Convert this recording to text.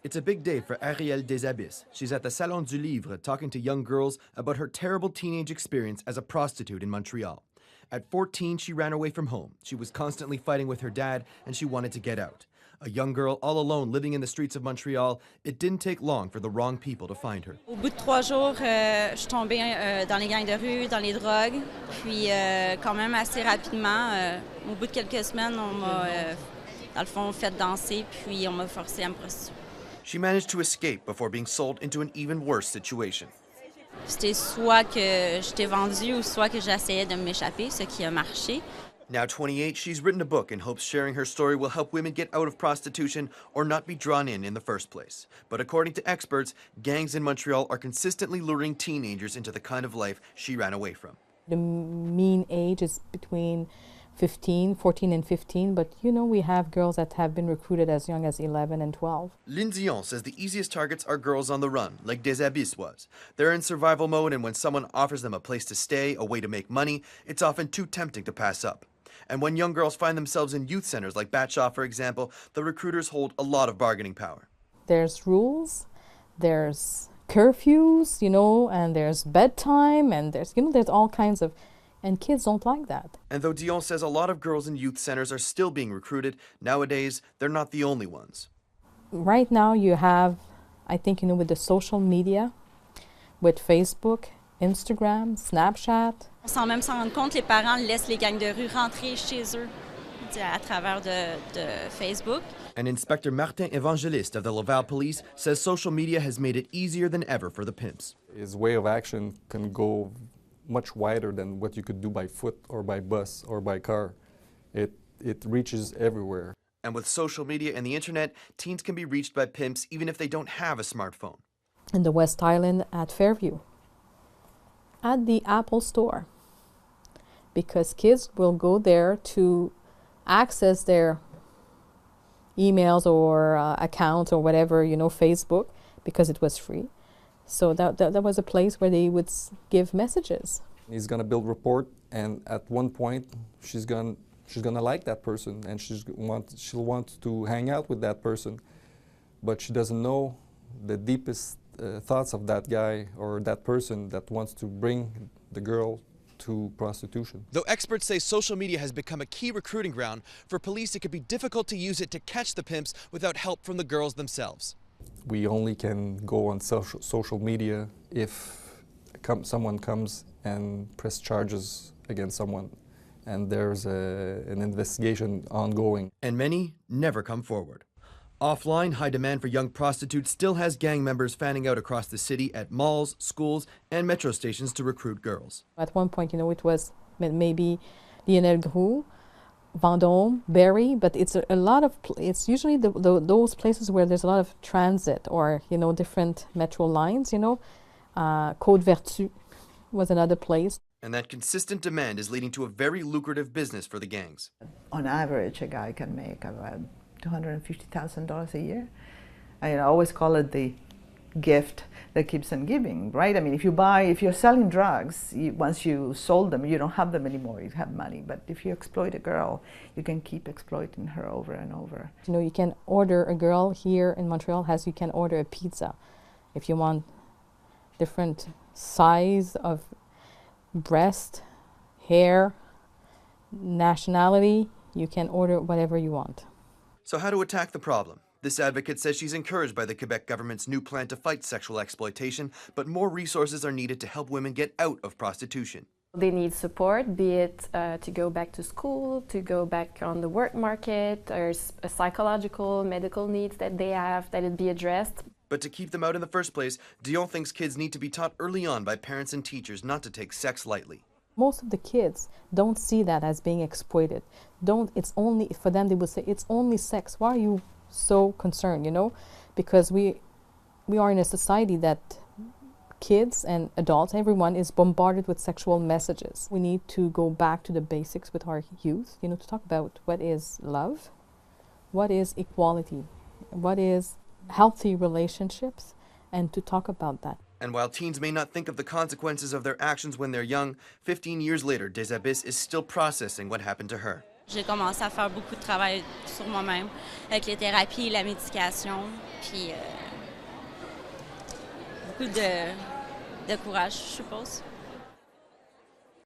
It's a big day for Arielle Desabis. She's at the Salon du Livre talking to young girls about her terrible teenage experience as a prostitute in Montreal. At 14, she ran away from home. She was constantly fighting with her dad, and she wanted to get out. A young girl all alone living in the streets of Montreal, it didn't take long for the wrong people to find her. Au bout de 3 jours, je suis tombée dans les gangs de rue, dans les drogues. Puis quand même assez rapidement, au bout de quelques semaines, on m'a, dans le fond, fait danser, puis on m'a forcé à me prostituer. She managed to escape before being sold into an even worse situation. C'était soit que j'étais vendue ou soit que j'essayais de m'échapper, ce qui a marché. Now 28, she's written a book in hopes sharing her story will help women get out of prostitution or not be drawn in the first place. But according to experts, gangs in Montreal are consistently luring teenagers into the kind of life she ran away from. The mean age is between 14 and 15, but you know, we have girls that have been recruited as young as 11 and 12. Lynn Dion says the easiest targets are girls on the run, like Desabis was. They're in survival mode, and when someone offers them a place to stay, a way to make money, it's often too tempting to pass up. And when young girls find themselves in youth centers like Batshop, for example, the recruiters hold a lot of bargaining power. There's rules, there's curfews, you know, and there's bedtime, and there's all kinds of, and kids don't like that. And though Dion says a lot of girls in youth centers are still being recruited, nowadays they're not the only ones. Right now you have, I think, you know, with the social media, with Facebook, Instagram, Snapchat. Sans même s'en rendre compte, les parents laissent les gangs de rue rentrer chez eux à travers de Facebook. And Inspector Martin Evangeliste of the Laval Police says social media has made it easier than ever for the pimps. His way of action can go much wider than what you could do by foot or by bus or by car. It reaches everywhere. And with social media and the internet, teens can be reached by pimps even if they don't have a smartphone. In the West Island at Fairview, at the Apple store, because kids will go there to access their emails or accounts or whatever, you know, Facebook, because it was free. So that was a place where they would give messages. He's gonna build rapport, and at one point she's gonna like that person, and she'll want to hang out with that person, but she doesn't know the deepest thoughts of that guy or that person that wants to bring the girl to prostitution. Though experts say social media has become a key recruiting ground, for police it could be difficult to use it to catch the pimps without help from the girls themselves. We only can go on social media if someone comes and press charges against someone, and there's an investigation ongoing. And many never come forward. Offline, high demand for young prostitutes still has gang members fanning out across the city at malls, schools, and metro stations to recruit girls. At one point, you know, it was maybe Lionel Groux, Vendôme, Barrie, but it's a lot of, it's usually those places where there's a lot of transit or, you know, different metro lines, you know. Côte-Vertu was another place. And that consistent demand is leading to a very lucrative business for the gangs. On average, a guy can make about $250,000 a year. I always call it the gift that keeps on giving, right? I mean, if you're selling drugs, once you sold them, you don't have them anymore, you have money. But if you exploit a girl, you can keep exploiting her over and over. You know, you can order a girl here in Montreal as you can order a pizza. If you want different size of breast, hair, nationality, you can order whatever you want. So how to attack the problem? This advocate says she's encouraged by the Quebec government's new plan to fight sexual exploitation, but more resources are needed to help women get out of prostitution. They need support, be it to go back to school, to go back on the work market, or psychological, medical needs that they have, that it be addressed. But to keep them out in the first place, Dion thinks kids need to be taught early on by parents and teachers not to take sex lightly. Most of the kids don't see that as being exploited. It's only, for them they would say, it's only sex. Why are you so concerned, you know? Because we are in a society that kids and adults, everyone is bombarded with sexual messages. We need to go back to the basics with our youth, you know, to talk about what is love, what is equality, what is healthy relationships, and to talk about that. And while teens may not think of the consequences of their actions when they're young, 15 years later, Desabis is still processing what happened to her. J'ai commencé à faire beaucoup de travail sur moi-même, avec les thérapies, la médication, puis beaucoup de courage, je suppose.